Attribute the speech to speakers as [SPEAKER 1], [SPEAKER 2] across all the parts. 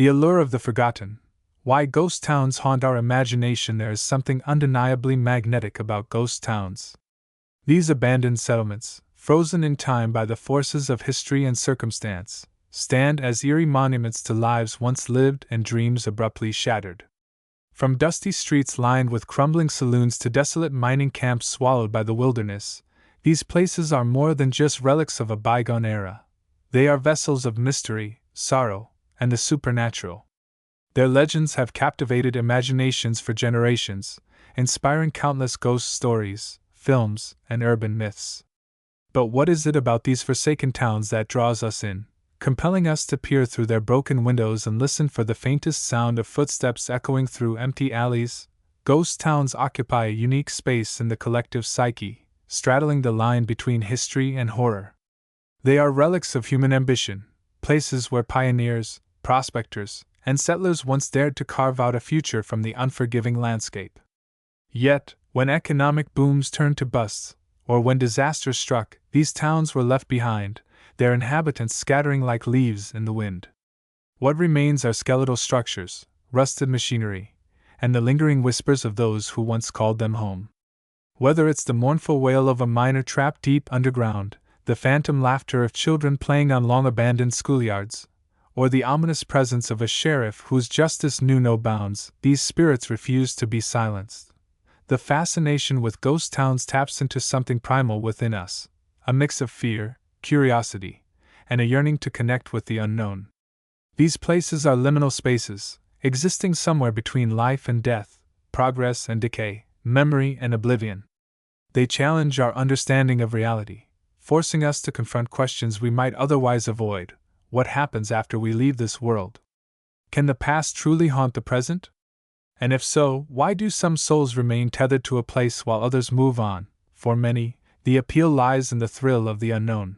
[SPEAKER 1] The allure of the forgotten. Why ghost towns haunt our imagination. There is something undeniably magnetic about ghost towns. These abandoned settlements, frozen in time by the forces of history and circumstance, stand as eerie monuments to lives once lived and dreams abruptly shattered. From dusty streets lined with crumbling saloons to desolate mining camps swallowed by the wilderness, these places are more than just relics of a bygone era. They are vessels of mystery, sorrow, and the supernatural. Their legends have captivated imaginations for generations, inspiring countless ghost stories, films, and urban myths. But what is it about these forsaken towns that draws us in, compelling us to peer through their broken windows and listen for the faintest sound of footsteps echoing through empty alleys? Ghost towns occupy a unique space in the collective psyche, straddling the line between history and horror. They are relics of human ambition, places where pioneers, prospectors, and settlers once dared to carve out a future from the unforgiving landscape. Yet, when economic booms turned to busts, or when disaster struck, these towns were left behind, their inhabitants scattering like leaves in the wind. What remains are skeletal structures, rusted machinery, and the lingering whispers of those who once called them home. Whether it's the mournful wail of a miner trapped deep underground, the phantom laughter of children playing on long-abandoned schoolyards, or the ominous presence of a sheriff whose justice knew no bounds, these spirits refuse to be silenced. The fascination with ghost towns taps into something primal within us, a mix of fear, curiosity, and a yearning to connect with the unknown. These places are liminal spaces, existing somewhere between life and death, progress and decay, memory and oblivion. They challenge our understanding of reality, forcing us to confront questions we might otherwise avoid. What happens after we leave this world? Can the past truly haunt the present? And if so, why do some souls remain tethered to a place while others move on? For many, the appeal lies in the thrill of the unknown.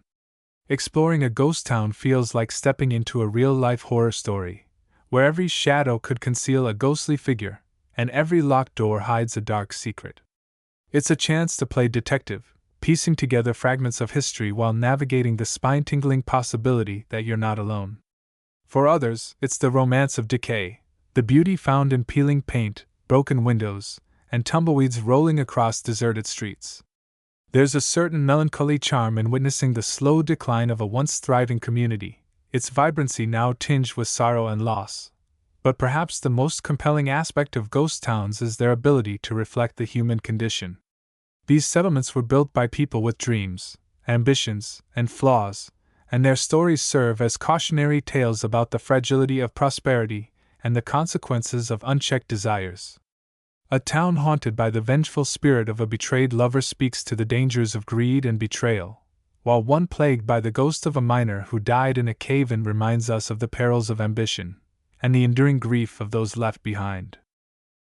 [SPEAKER 1] Exploring a ghost town feels like stepping into a real-life horror story, where every shadow could conceal a ghostly figure, and every locked door hides a dark secret. It's a chance to play detective, piecing together fragments of history while navigating the spine-tingling possibility that you're not alone. For others, it's the romance of decay, the beauty found in peeling paint, broken windows, and tumbleweeds rolling across deserted streets. There's a certain melancholy charm in witnessing the slow decline of a once thriving community, its vibrancy now tinged with sorrow and loss. But perhaps the most compelling aspect of ghost towns is their ability to reflect the human condition. These settlements were built by people with dreams, ambitions, and flaws, and their stories serve as cautionary tales about the fragility of prosperity and the consequences of unchecked desires. A town haunted by the vengeful spirit of a betrayed lover speaks to the dangers of greed and betrayal, while one plagued by the ghost of a miner who died in a cave-in reminds us of the perils of ambition and the enduring grief of those left behind.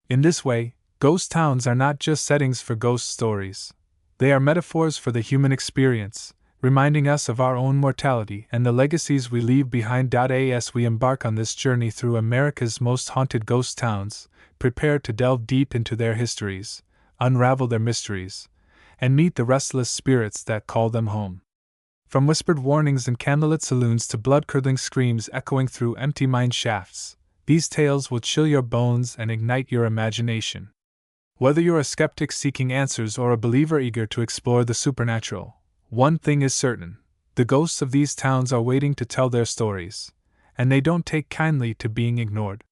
[SPEAKER 1] In this way, ghost towns are not just settings for ghost stories. They are metaphors for the human experience, reminding us of our own mortality and the legacies we leave behind. As we embark on this journey through America's most haunted ghost towns, prepare to delve deep into their histories, unravel their mysteries, and meet the restless spirits that call them home. From whispered warnings in candlelit saloons to blood-curdling screams echoing through empty mine shafts, these tales will chill your bones and ignite your imagination. Whether you're a skeptic seeking answers or a believer eager to explore the supernatural, one thing is certain: the ghosts of these towns are waiting to tell their stories, and they don't take kindly to being ignored.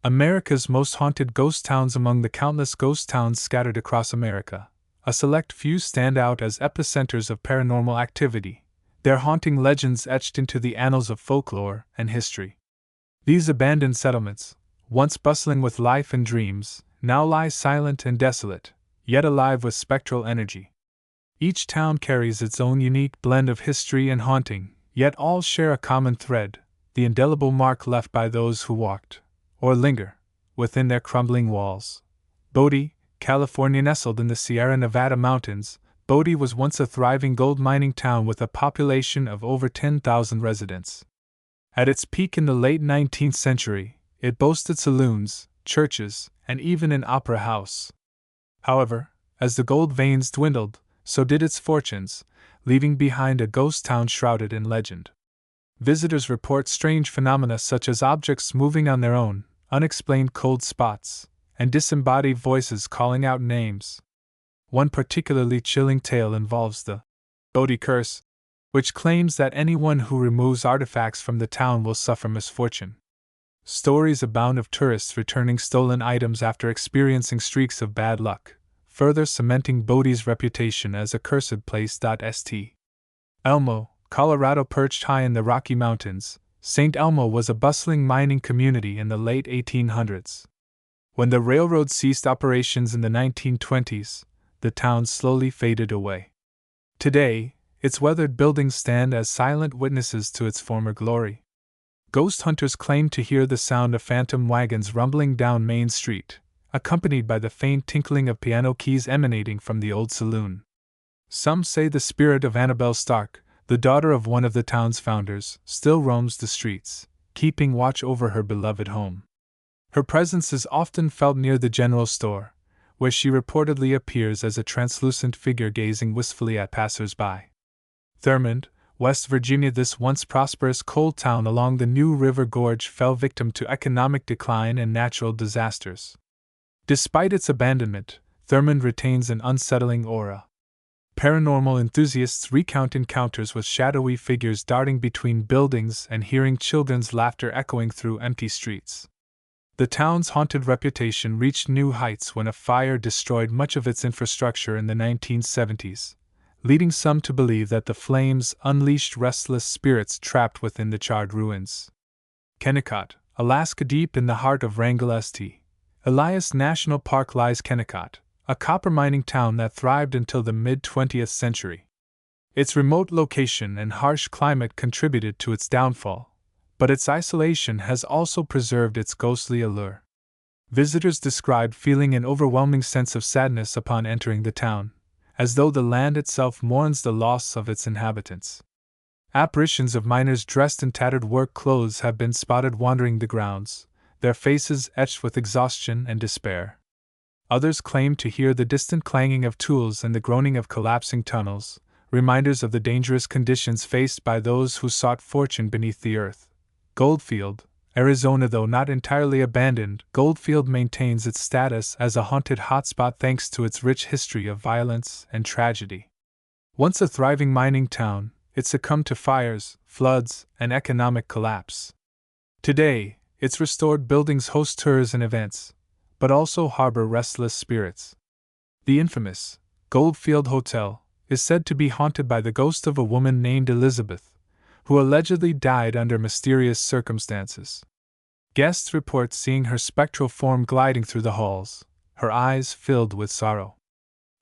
[SPEAKER 1] America's most haunted ghost towns. Among the countless ghost towns scattered across America, a select few stand out as epicenters of paranormal activity, their haunting legends etched into the annals of folklore and history. These abandoned settlements, once bustling with life and dreams, now lie silent and desolate, yet alive with spectral energy. Each town carries its own unique blend of history and haunting, yet all share a common thread: the indelible mark left by those who walked, or linger, within their crumbling walls. Bodie, California. Nestled in the Sierra Nevada mountains, Bodie was once a thriving gold mining town with a population of over 10,000 residents. At its peak in the late 19th century, it boasted saloons, churches, and even an opera house. However, as the gold veins dwindled, so did its fortunes, leaving behind a ghost town shrouded in legend. Visitors report strange phenomena such as objects moving on their own, unexplained cold spots, and disembodied voices calling out names. One particularly chilling tale involves the Bodie curse, which claims that anyone who removes artifacts from the town will suffer misfortune. Stories abound of tourists returning stolen items after experiencing streaks of bad luck, further cementing Bodie's reputation as a cursed place. St. Elmo, Colorado. Perched high in the Rocky Mountains, St. Elmo was a bustling mining community in the late 1800s. When the railroad ceased operations in the 1920s, the town slowly faded away. Today, its weathered buildings stand as silent witnesses to its former glory. Ghost hunters claim to hear the sound of phantom wagons rumbling down Main Street, accompanied by the faint tinkling of piano keys emanating from the old saloon. Some say the spirit of Annabelle Stark, the daughter of one of the town's founders, still roams the streets, keeping watch over her beloved home. Her presence is often felt near the general store, where she reportedly appears as a translucent figure gazing wistfully at passers-by. Thurmond, West Virginia. This once prosperous coal town along the New River Gorge fell victim to economic decline and natural disasters. Despite its abandonment, Thurmond retains an unsettling aura. Paranormal enthusiasts recount encounters with shadowy figures darting between buildings and hearing children's laughter echoing through empty streets. The town's haunted reputation reached new heights when a fire destroyed much of its infrastructure in the 1970s, leading some to believe that the flames unleashed restless spirits trapped within the charred ruins. Kennecott, Alaska. Deep in the heart of Wrangell St. Elias National Park lies Kennecott, a copper mining town that thrived until the mid-20th century. Its remote location and harsh climate contributed to its downfall, but its isolation has also preserved its ghostly allure. Visitors describe feeling an overwhelming sense of sadness upon entering the town, as though the land itself mourns the loss of its inhabitants. Apparitions of miners dressed in tattered work clothes have been spotted wandering the grounds, their faces etched with exhaustion and despair. Others claim to hear the distant clanging of tools and the groaning of collapsing tunnels, reminders of the dangerous conditions faced by those who sought fortune beneath the earth. Goldfield, Arizona. Though not entirely abandoned, Goldfield maintains its status as a haunted hotspot thanks to its rich history of violence and tragedy. Once a thriving mining town, it succumbed to fires, floods, and economic collapse. Today, its restored buildings host tours and events, but also harbor restless spirits. The infamous Goldfield Hotel is said to be haunted by the ghost of a woman named Elizabeth, who allegedly died under mysterious circumstances. Guests report seeing her spectral form gliding through the halls, her eyes filled with sorrow.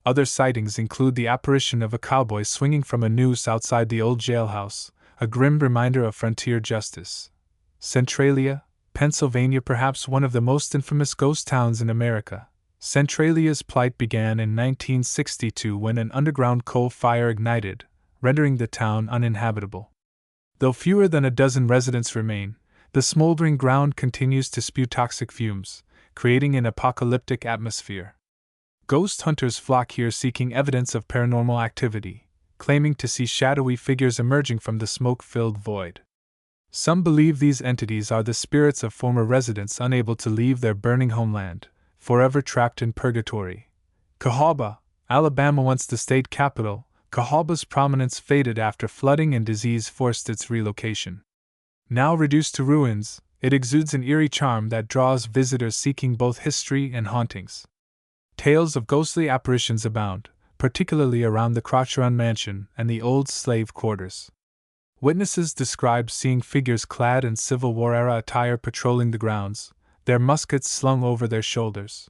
[SPEAKER 1] Other sightings include the apparition of a cowboy swinging from a noose outside the old jailhouse, a grim reminder of frontier justice. Centralia, Pennsylvania. Perhaps one of the most infamous ghost towns in America, Centralia's plight began in 1962 when an underground coal fire ignited, rendering the town uninhabitable. Though fewer than a dozen residents remain, the smoldering ground continues to spew toxic fumes, creating an apocalyptic atmosphere. Ghost hunters flock here seeking evidence of paranormal activity, claiming to see shadowy figures emerging from the smoke-filled void. Some believe these entities are the spirits of former residents unable to leave their burning homeland, forever trapped in purgatory. Cahaba, Alabama. Once the state capital, Cahaba's prominence faded after flooding and disease forced its relocation. Now reduced to ruins, it exudes an eerie charm that draws visitors seeking both history and hauntings. Tales of ghostly apparitions abound, particularly around the Crotcheron Mansion and the old slave quarters. Witnesses describe seeing figures clad in Civil War-era attire patrolling the grounds, their muskets slung over their shoulders.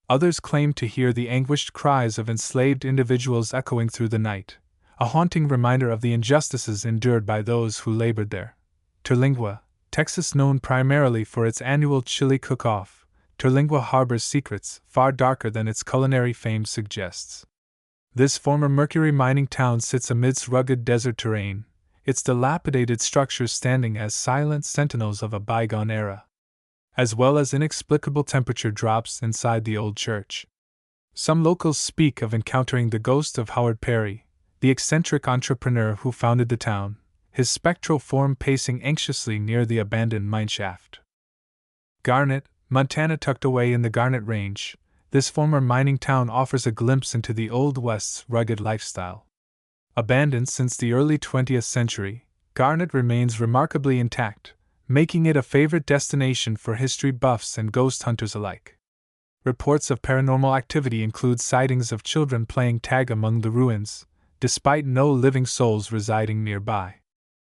[SPEAKER 1] Others claim to hear the anguished cries of enslaved individuals echoing through the night, a haunting reminder of the injustices endured by those who labored there. Terlingua, Texas. Known primarily for its annual chili cook-off, Terlingua harbors secrets far darker than its culinary fame suggests. This former mercury mining town sits amidst rugged desert terrain, its dilapidated structures standing as silent sentinels of a bygone era, as well as inexplicable temperature drops inside the old church. Some locals speak of encountering the ghost of Howard Perry, the eccentric entrepreneur who founded the town, his spectral form pacing anxiously near the abandoned mineshaft. Garnet, Montana. Tucked away in the Garnet Range, this former mining town offers a glimpse into the Old West's rugged lifestyle. Abandoned since the early 20th century, Garnet remains remarkably intact, making it a favorite destination for history buffs and ghost hunters alike. Reports of paranormal activity include sightings of children playing tag among the ruins, despite no living souls residing nearby.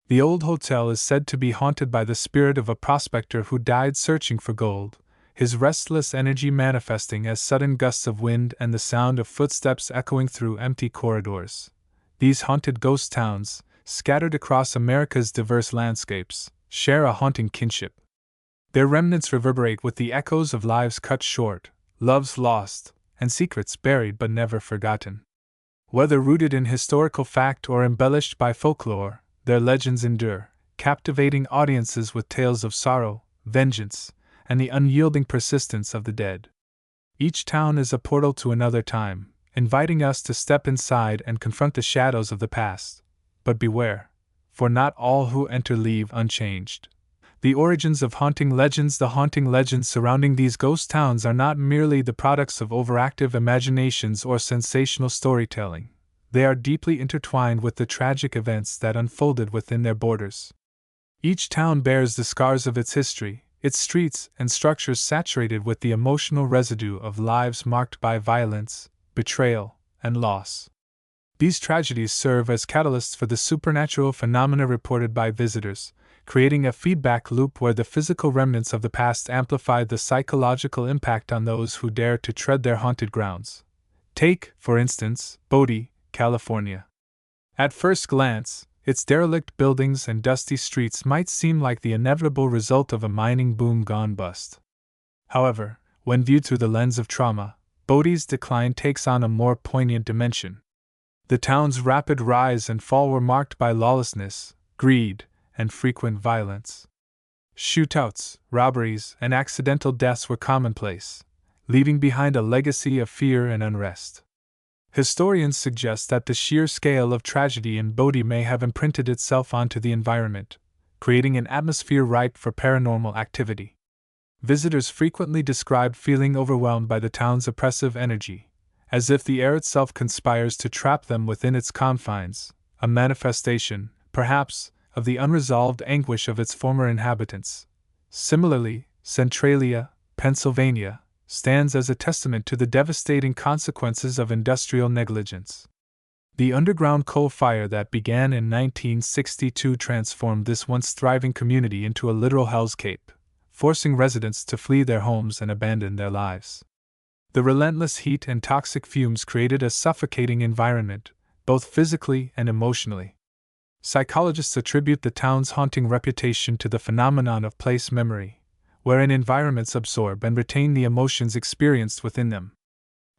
[SPEAKER 1] The old hotel is said to be haunted by the spirit of a prospector who died searching for gold, his restless energy manifesting as sudden gusts of wind and the sound of footsteps echoing through empty corridors. These haunted ghost towns, scattered across America's diverse landscapes, share a haunting kinship. Their remnants reverberate with the echoes of lives cut short, loves lost, and secrets buried but never forgotten. Whether rooted in historical fact or embellished by folklore, their legends endure, captivating audiences with tales of sorrow, vengeance, and the unyielding persistence of the dead. Each town is a portal to another time, inviting us to step inside and confront the shadows of the past. But beware, for not all who enter leave unchanged. The origins of haunting legends. The haunting legends surrounding these ghost towns are not merely the products of overactive imaginations or sensational storytelling. They are deeply intertwined with the tragic events that unfolded within their borders. Each town bears the scars of its history, its streets and structures saturated with the emotional residue of lives marked by violence, betrayal, and loss. These tragedies serve as catalysts for the supernatural phenomena reported by visitors, creating a feedback loop where the physical remnants of the past amplify the psychological impact on those who dare to tread their haunted grounds. Take, for instance, Bodie, California. At first glance, its derelict buildings and dusty streets might seem like the inevitable result of a mining boom gone bust. However, when viewed through the lens of trauma, Bodie's decline takes on a more poignant dimension. The town's rapid rise and fall were marked by lawlessness, greed, and frequent violence. Shootouts, robberies, and accidental deaths were commonplace, leaving behind a legacy of fear and unrest. Historians suggest that the sheer scale of tragedy in Bodie may have imprinted itself onto the environment, creating an atmosphere ripe for paranormal activity. Visitors frequently describe feeling overwhelmed by the town's oppressive energy, as if the air itself conspires to trap them within its confines, a manifestation, perhaps, of the unresolved anguish of its former inhabitants. Similarly, Centralia, Pennsylvania, stands as a testament to the devastating consequences of industrial negligence. The underground coal fire that began in 1962 transformed this once thriving community into a literal hell's cape, forcing residents to flee their homes and abandon their lives. The relentless heat and toxic fumes created a suffocating environment, both physically and emotionally. Psychologists attribute the town's haunting reputation to the phenomenon of place memory, wherein environments absorb and retain the emotions experienced within them.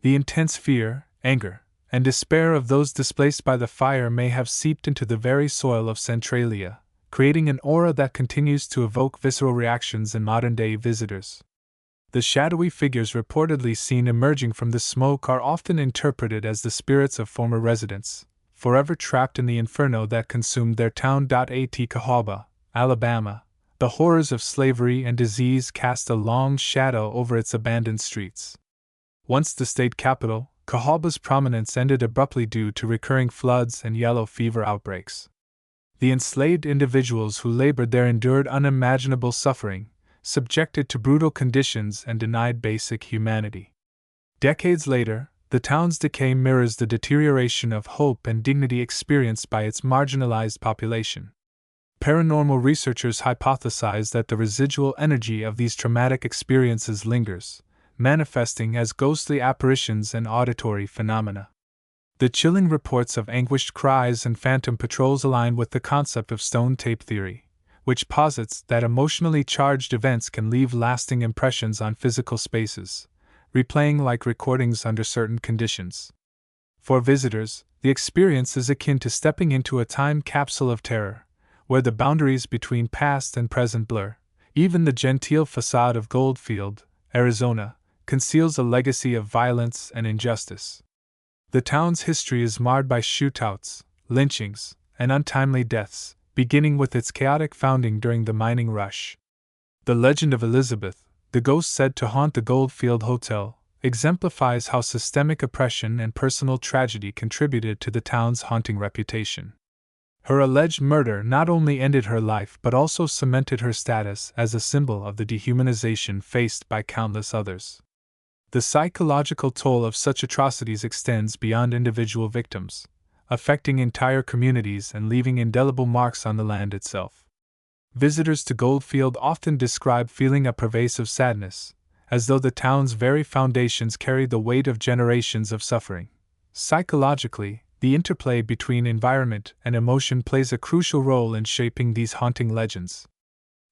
[SPEAKER 1] The intense fear, anger, and despair of those displaced by the fire may have seeped into the very soil of Centralia, creating an aura that continues to evoke visceral reactions in modern-day visitors. The shadowy figures reportedly seen emerging from the smoke are often interpreted as the spirits of former residents, forever trapped in the inferno that consumed their town. At Cahaba, Alabama, the horrors of slavery and disease cast a long shadow over its abandoned streets. Once the state capital, Cahaba's prominence ended abruptly due to recurring floods and yellow fever outbreaks. The enslaved individuals who labored there endured unimaginable suffering, subjected to brutal conditions and denied basic humanity. Decades later, the town's decay mirrors the deterioration of hope and dignity experienced by its marginalized population. Paranormal researchers hypothesize that the residual energy of these traumatic experiences lingers, manifesting as ghostly apparitions and auditory phenomena. The chilling reports of anguished cries and phantom patrols align with the concept of stone tape theory, which posits that emotionally charged events can leave lasting impressions on physical spaces, replaying like recordings under certain conditions. For visitors, the experience is akin to stepping into a time capsule of terror, where the boundaries between past and present blur. Even the genteel facade of Goldfield, Arizona, conceals a legacy of violence and injustice. The town's history is marred by shootouts, lynchings, and untimely deaths, beginning with its chaotic founding during the mining rush. The legend of Elizabeth, the ghost said to haunt the Goldfield Hotel, exemplifies how systemic oppression and personal tragedy contributed to the town's haunting reputation. Her alleged murder not only ended her life but also cemented her status as a symbol of the dehumanization faced by countless others. The psychological toll of such atrocities extends beyond individual victims, affecting entire communities and leaving indelible marks on the land itself. Visitors to Goldfield often describe feeling a pervasive sadness, as though the town's very foundations carried the weight of generations of suffering. Psychologically, the interplay between environment and emotion plays a crucial role in shaping these haunting legends.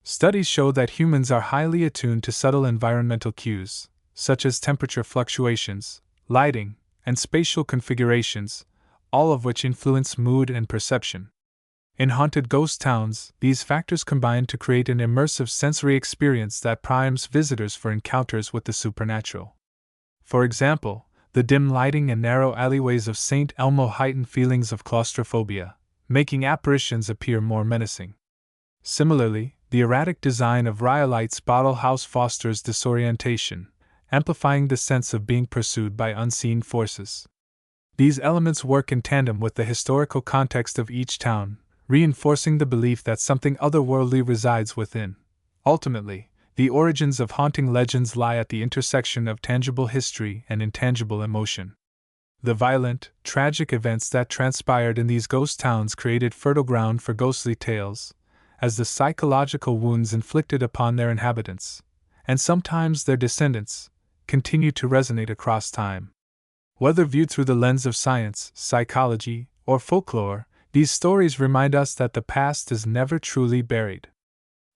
[SPEAKER 1] Studies show that humans are highly attuned to subtle environmental cues, such as temperature fluctuations, lighting, and spatial configurations, all of which influence mood and perception. In haunted ghost towns, these factors combine to create an immersive sensory experience that primes visitors for encounters with the supernatural. For example, the dim lighting and narrow alleyways of St. Elmo heighten feelings of claustrophobia, making apparitions appear more menacing. Similarly, the erratic design of Rhyolites Bottle House fosters disorientation, amplifying the sense of being pursued by unseen forces. These elements work in tandem with the historical context of each town, reinforcing the belief that something otherworldly resides within. Ultimately, the origins of haunting legends lie at the intersection of tangible history and intangible emotion. The violent, tragic events that transpired in these ghost towns created fertile ground for ghostly tales, as the psychological wounds inflicted upon their inhabitants, and sometimes their descendants, continue to resonate across time. Whether viewed through the lens of science, psychology, or folklore, these stories remind us that the past is never truly buried.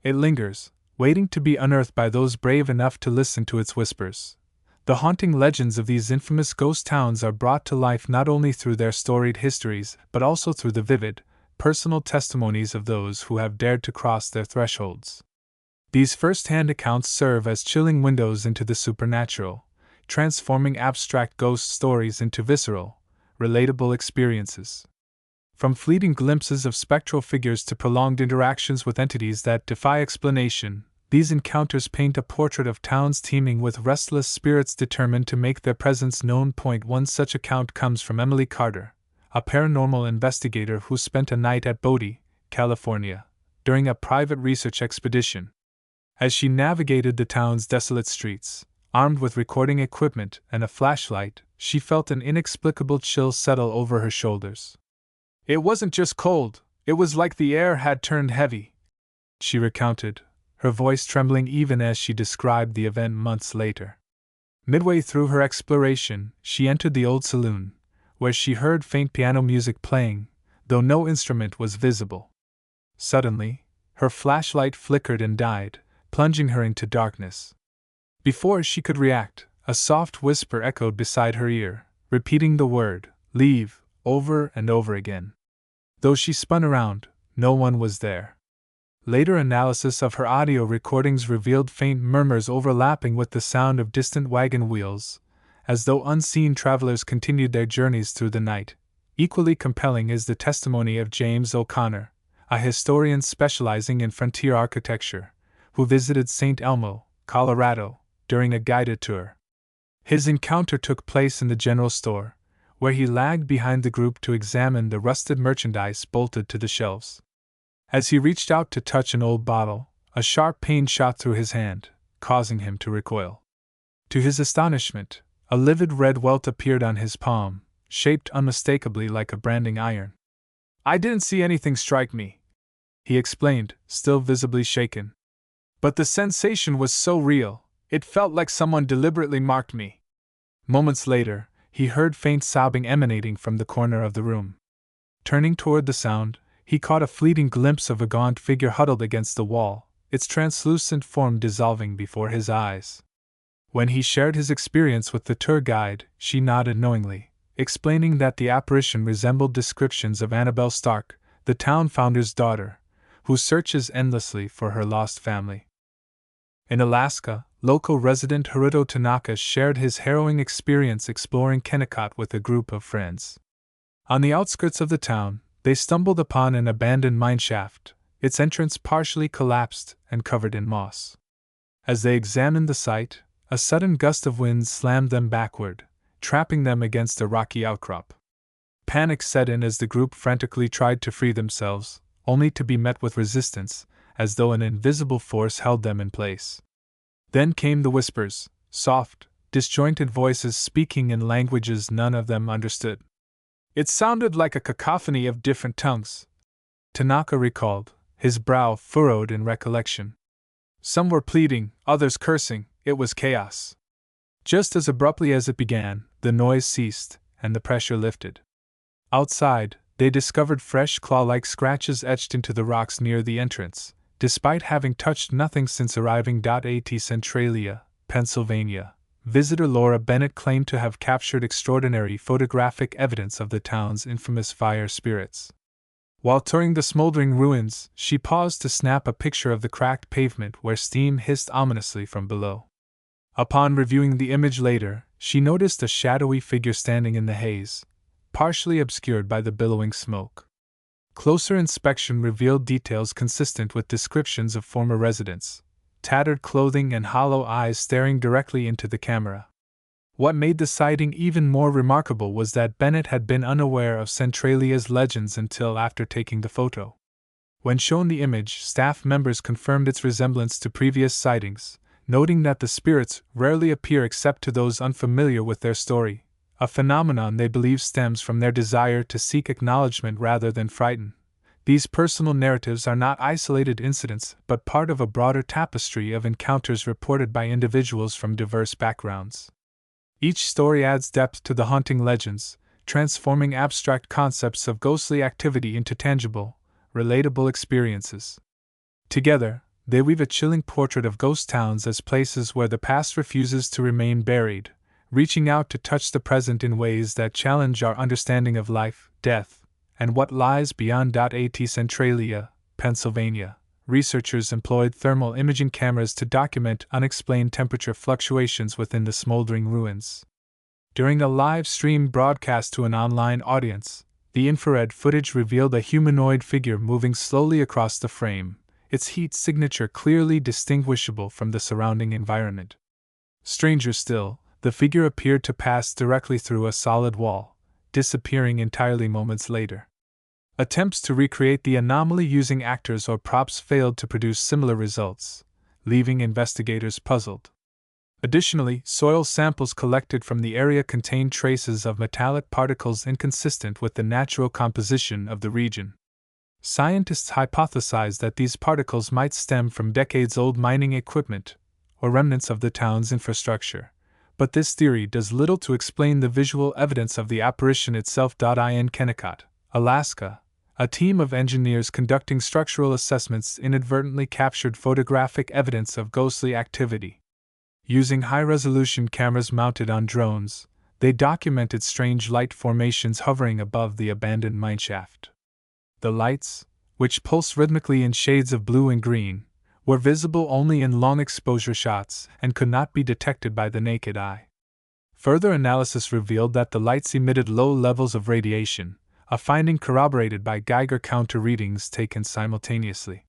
[SPEAKER 1] It lingers, waiting to be unearthed by those brave enough to listen to its whispers. The haunting legends of these infamous ghost towns are brought to life not only through their storied histories, but also through the vivid, personal testimonies of those who have dared to cross their thresholds. These first-hand accounts serve as chilling windows into the supernatural, transforming abstract ghost stories into visceral, relatable experiences. From fleeting glimpses of spectral figures to prolonged interactions with entities that defy explanation, these encounters paint a portrait of towns teeming with restless spirits determined to make their presence known. One such account comes from Emily Carter, a paranormal investigator who spent a night at Bodie, California, during a private research expedition. As she navigated the town's desolate streets, armed with recording equipment and a flashlight, she felt an inexplicable chill settle over her shoulders. "It wasn't just cold, it was like the air had turned heavy," she recounted, her voice trembling even as she described the event months later. Midway through her exploration, she entered the old saloon, where she heard faint piano music playing, though no instrument was visible. Suddenly, her flashlight flickered and died, plunging her into darkness. Before she could react, a soft whisper echoed beside her ear, repeating the word, "Leave," over and over again. Though she spun around, no one was there. Later analysis of her audio recordings revealed faint murmurs overlapping with the sound of distant wagon wheels, as though unseen travelers continued their journeys through the night. Equally compelling is the testimony of James O'Connor, a historian specializing in frontier architecture, who visited St. Elmo, Colorado, during a guided tour. His encounter took place in the general store, where he lagged behind the group to examine the rusted merchandise bolted to the shelves. As he reached out to touch an old bottle, a sharp pain shot through his hand, causing him to recoil. To his astonishment, a livid red welt appeared on his palm, shaped unmistakably like a branding iron. "I didn't see anything strike me," he explained, still visibly shaken. "But the sensation was so real, it felt like someone deliberately marked me." Moments later, he heard faint sobbing emanating from the corner of the room. Turning toward the sound, he caught a fleeting glimpse of a gaunt figure huddled against the wall, its translucent form dissolving before his eyes. When he shared his experience with the tour guide, she nodded knowingly, explaining that the apparition resembled descriptions of Annabelle Stark, the town founder's daughter, who searches endlessly for her lost family. In Alaska, local resident Haruto Tanaka shared his harrowing experience exploring Kennecott with a group of friends. On the outskirts of the town, they stumbled upon an abandoned mineshaft, its entrance partially collapsed and covered in moss. As they examined the site, a sudden gust of wind slammed them backward, trapping them against a rocky outcrop. Panic set in as the group frantically tried to free themselves, only to be met with resistance, as though an invisible force held them in place. Then came the whispers, soft, disjointed voices speaking in languages none of them understood. It sounded like a cacophony of different tongues, Tanaka recalled, his brow furrowed in recollection. Some were pleading, others cursing, it was chaos. Just as abruptly as it began, the noise ceased, and the pressure lifted. Outside, they discovered fresh claw-like scratches etched into the rocks near the entrance, despite having touched nothing since arriving at Centralia, Pennsylvania. Visitor Laura Bennett claimed to have captured extraordinary photographic evidence of the town's infamous fire spirits. While touring the smoldering ruins, she paused to snap a picture of the cracked pavement where steam hissed ominously from below. Upon reviewing the image later, she noticed a shadowy figure standing in the haze, partially obscured by the billowing smoke. Closer inspection revealed details consistent with descriptions of former residents, tattered clothing and hollow eyes staring directly into the camera. What made the sighting even more remarkable was that Bennett had been unaware of Centralia's legends until after taking the photo. When shown the image, staff members confirmed its resemblance to previous sightings, noting that the spirits rarely appear except to those unfamiliar with their story, a phenomenon they believe stems from their desire to seek acknowledgement rather than frighten. These personal narratives are not isolated incidents but part of a broader tapestry of encounters reported by individuals from diverse backgrounds. Each story adds depth to the haunting legends, transforming abstract concepts of ghostly activity into tangible, relatable experiences. Together, they weave a chilling portrait of ghost towns as places where the past refuses to remain buried, reaching out to touch the present in ways that challenge our understanding of life, death, and what lies beyond. Centralia, Pennsylvania. Researchers employed thermal imaging cameras to document unexplained temperature fluctuations within the smoldering ruins. During a live stream broadcast to an online audience, the infrared footage revealed a humanoid figure moving slowly across the frame, its heat signature clearly distinguishable from the surrounding environment. Stranger still, the figure appeared to pass directly through a solid wall, disappearing entirely moments later. Attempts to recreate the anomaly using actors or props failed to produce similar results, leaving investigators puzzled. Additionally, soil samples collected from the area contained traces of metallic particles inconsistent with the natural composition of the region. Scientists hypothesized that these particles might stem from decades-old mining equipment or remnants of the town's infrastructure, but this theory does little to explain the visual evidence of the apparition itself. In Kennecott, Alaska, a team of engineers conducting structural assessments inadvertently captured photographic evidence of ghostly activity. Using high-resolution cameras mounted on drones, they documented strange light formations hovering above the abandoned mineshaft. The lights, which pulsed rhythmically in shades of blue and green, were visible only in long-exposure shots and could not be detected by the naked eye. Further analysis revealed that the lights emitted low levels of radiation, a finding corroborated by Geiger counter readings taken simultaneously.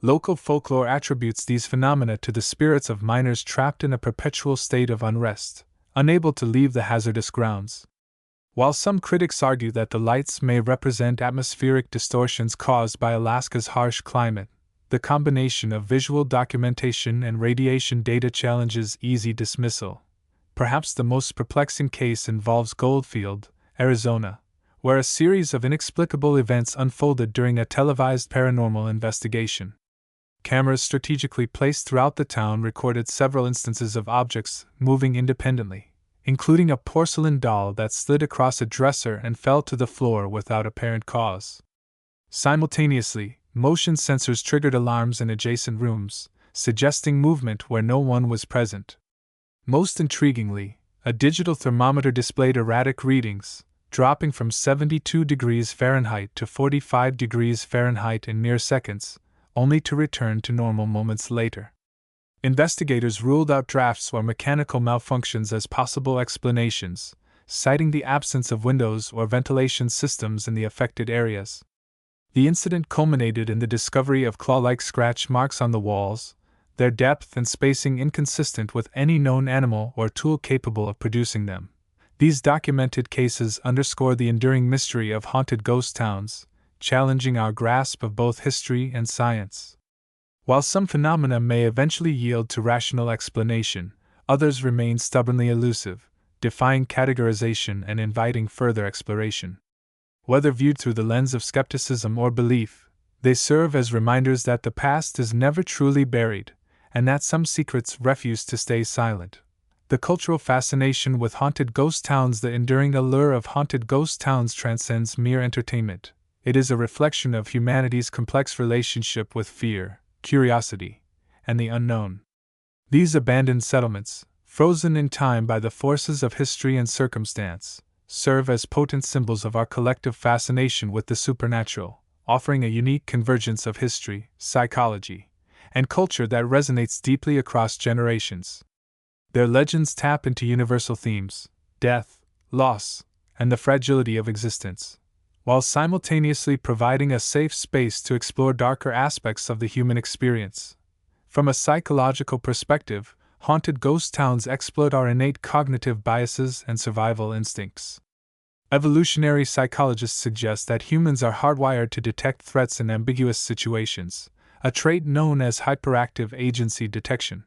[SPEAKER 1] Local folklore attributes these phenomena to the spirits of miners trapped in a perpetual state of unrest, unable to leave the hazardous grounds. While some critics argue that the lights may represent atmospheric distortions caused by Alaska's harsh climate, the combination of visual documentation and radiation data challenges easy dismissal. Perhaps the most perplexing case involves Goldfield, Arizona, where a series of inexplicable events unfolded during a televised paranormal investigation. Cameras strategically placed throughout the town recorded several instances of objects moving independently, including a porcelain doll that slid across a dresser and fell to the floor without apparent cause. Simultaneously, motion sensors triggered alarms in adjacent rooms, suggesting movement where no one was present. Most intriguingly, a digital thermometer displayed erratic readings, dropping from 72 degrees Fahrenheit to 45 degrees Fahrenheit in mere seconds, only to return to normal moments later. Investigators ruled out drafts or mechanical malfunctions as possible explanations, citing the absence of windows or ventilation systems in the affected areas. The incident culminated in the discovery of claw-like scratch marks on the walls, their depth and spacing inconsistent with any known animal or tool capable of producing them. These documented cases underscore the enduring mystery of haunted ghost towns, challenging our grasp of both history and science. While some phenomena may eventually yield to rational explanation, others remain stubbornly elusive, defying categorization and inviting further exploration. Whether viewed through the lens of skepticism or belief, they serve as reminders that the past is never truly buried, and that some secrets refuse to stay silent. The cultural fascination with haunted ghost towns. The enduring allure of haunted ghost towns transcends mere entertainment. It is a reflection of humanity's complex relationship with fear, curiosity, and the unknown. These abandoned settlements, frozen in time by the forces of history and circumstance, serve as potent symbols of our collective fascination with the supernatural, offering a unique convergence of history, psychology, and culture that resonates deeply across generations. Their legends tap into universal themes: death, loss, and the fragility of existence, while simultaneously providing a safe space to explore darker aspects of the human experience. From a psychological perspective, haunted ghost towns exploit our innate cognitive biases and survival instincts. Evolutionary psychologists suggest that humans are hardwired to detect threats in ambiguous situations, a trait known as hyperactive agency detection.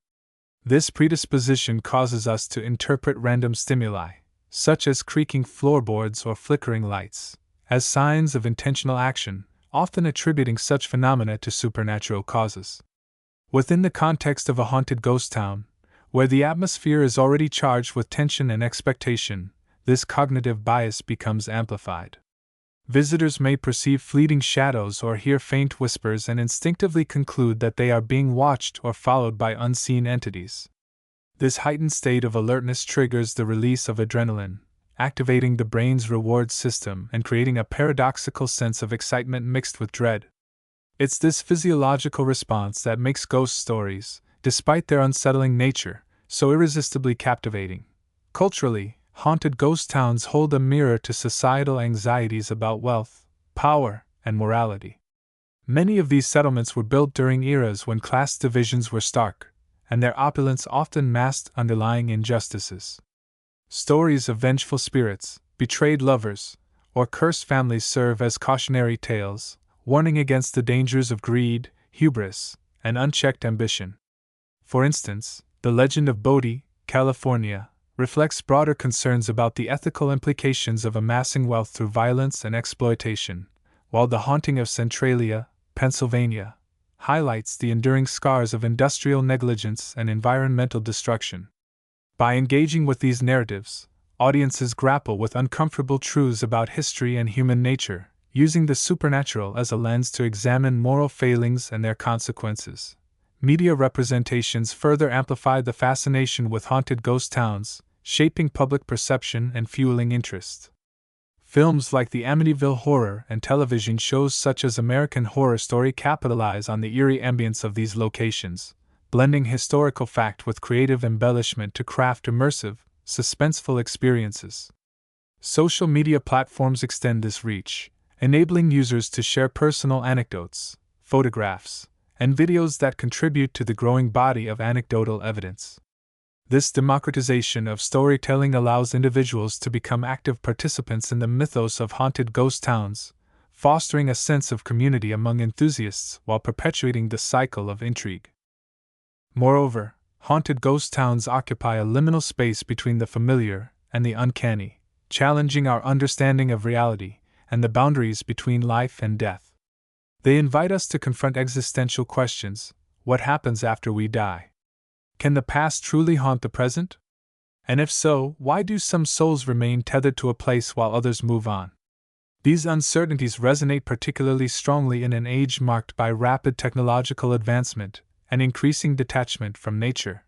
[SPEAKER 1] This predisposition causes us to interpret random stimuli, such as creaking floorboards or flickering lights, as signs of intentional action, often attributing such phenomena to supernatural causes. Within the context of a haunted ghost town, where the atmosphere is already charged with tension and expectation, this cognitive bias becomes amplified. Visitors may perceive fleeting shadows or hear faint whispers and instinctively conclude that they are being watched or followed by unseen entities. This heightened state of alertness triggers the release of adrenaline, activating the brain's reward system and creating a paradoxical sense of excitement mixed with dread. It's this physiological response that makes ghost stories, despite their unsettling nature, so irresistibly captivating. Culturally, haunted ghost towns hold a mirror to societal anxieties about wealth, power, and morality. Many of these settlements were built during eras when class divisions were stark, and their opulence often masked underlying injustices. Stories of vengeful spirits, betrayed lovers, or cursed families serve as cautionary tales, warning against the dangers of greed, hubris, and unchecked ambition. For instance, the legend of Bodie, California, reflects broader concerns about the ethical implications of amassing wealth through violence and exploitation, while the haunting of Centralia, Pennsylvania, highlights the enduring scars of industrial negligence and environmental destruction. By engaging with these narratives, audiences grapple with uncomfortable truths about history and human nature, using the supernatural as a lens to examine moral failings and their consequences. Media representations further amplify the fascination with haunted ghost towns, shaping public perception and fueling interest. Films like the Amityville Horror and television shows such as American Horror Story capitalize on the eerie ambience of these locations, blending historical fact with creative embellishment to craft immersive, suspenseful experiences. Social media platforms extend this reach, enabling users to share personal anecdotes, photographs, and videos that contribute to the growing body of anecdotal evidence. This democratization of storytelling allows individuals to become active participants in the mythos of haunted ghost towns, fostering a sense of community among enthusiasts while perpetuating the cycle of intrigue. Moreover, haunted ghost towns occupy a liminal space between the familiar and the uncanny, challenging our understanding of reality and the boundaries between life and death. They invite us to confront existential questions: what happens after we die? Can the past truly haunt the present? And if so, why do some souls remain tethered to a place while others move on? These uncertainties resonate particularly strongly in an age marked by rapid technological advancement and increasing detachment from nature.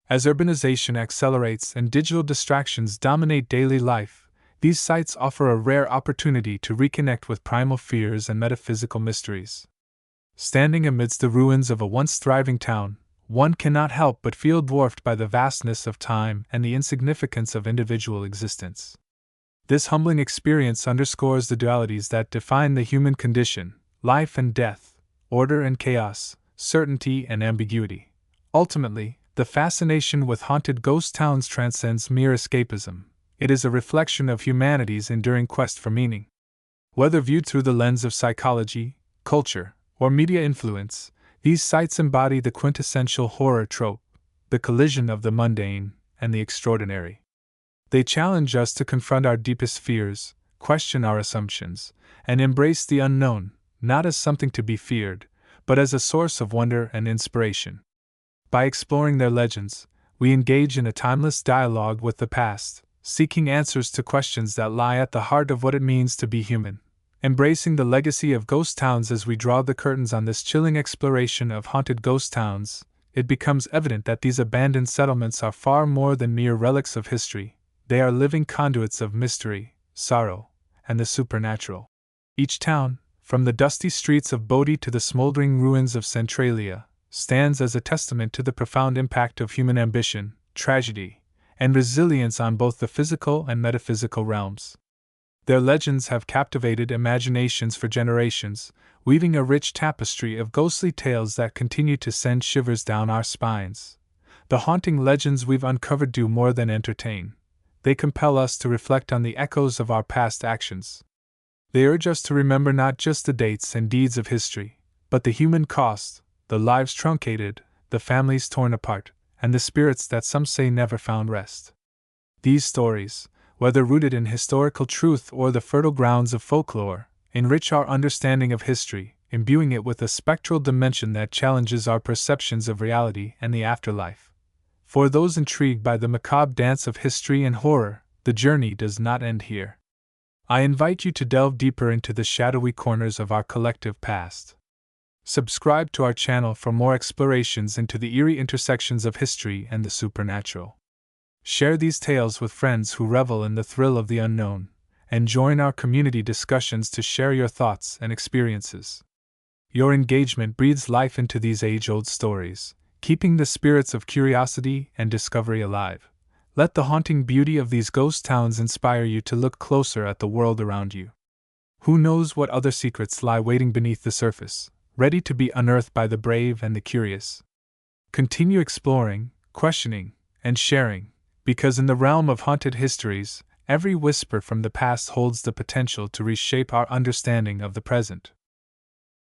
[SPEAKER 1] As urbanization accelerates and digital distractions dominate daily life, these sites offer a rare opportunity to reconnect with primal fears and metaphysical mysteries. Standing amidst the ruins of a once thriving town, one cannot help but feel dwarfed by the vastness of time and the insignificance of individual existence. This humbling experience underscores the dualities that define the human condition: life and death, order and chaos, certainty and ambiguity. Ultimately, the fascination with haunted ghost towns transcends mere escapism. It is a reflection of humanity's enduring quest for meaning. Whether viewed through the lens of psychology, culture, or media influence, these sites embody the quintessential horror trope: the collision of the mundane and the extraordinary. They challenge us to confront our deepest fears, question our assumptions, and embrace the unknown, not as something to be feared, but as a source of wonder and inspiration. By exploring their legends, we engage in a timeless dialogue with the past, seeking answers to questions that lie at the heart of what it means to be human. Embracing the legacy of ghost towns as we draw the curtains on this chilling exploration of haunted ghost towns, it becomes evident that these abandoned settlements are far more than mere relics of history. They are living conduits of mystery, sorrow, and the supernatural. Each town, from the dusty streets of Bodie to the smoldering ruins of Centralia, stands as a testament to the profound impact of human ambition, tragedy, and resilience on both the physical and metaphysical realms. Their legends have captivated imaginations for generations, weaving a rich tapestry of ghostly tales that continue to send shivers down our spines. The haunting legends we've uncovered do more than entertain. They compel us to reflect on the echoes of our past actions. They urge us to remember not just the dates and deeds of history, but the human cost, the lives truncated, the families torn apart, and the spirits that some say never found rest. These stories, whether rooted in historical truth or the fertile grounds of folklore, enrich our understanding of history, imbuing it with a spectral dimension that challenges our perceptions of reality and the afterlife. For those intrigued by the macabre dance of history and horror, the journey does not end here. I invite you to delve deeper into the shadowy corners of our collective past. Subscribe to our channel for more explorations into the eerie intersections of history and the supernatural. Share these tales with friends who revel in the thrill of the unknown, and join our community discussions to share your thoughts and experiences. Your engagement breathes life into these age-old stories, keeping the spirits of curiosity and discovery alive. Let the haunting beauty of these ghost towns inspire you to look closer at the world around you. Who knows what other secrets lie waiting beneath the surface, ready to be unearthed by the brave and the curious? Continue exploring, questioning, and sharing, because in the realm of haunted histories, every whisper from the past holds the potential to reshape our understanding of the present.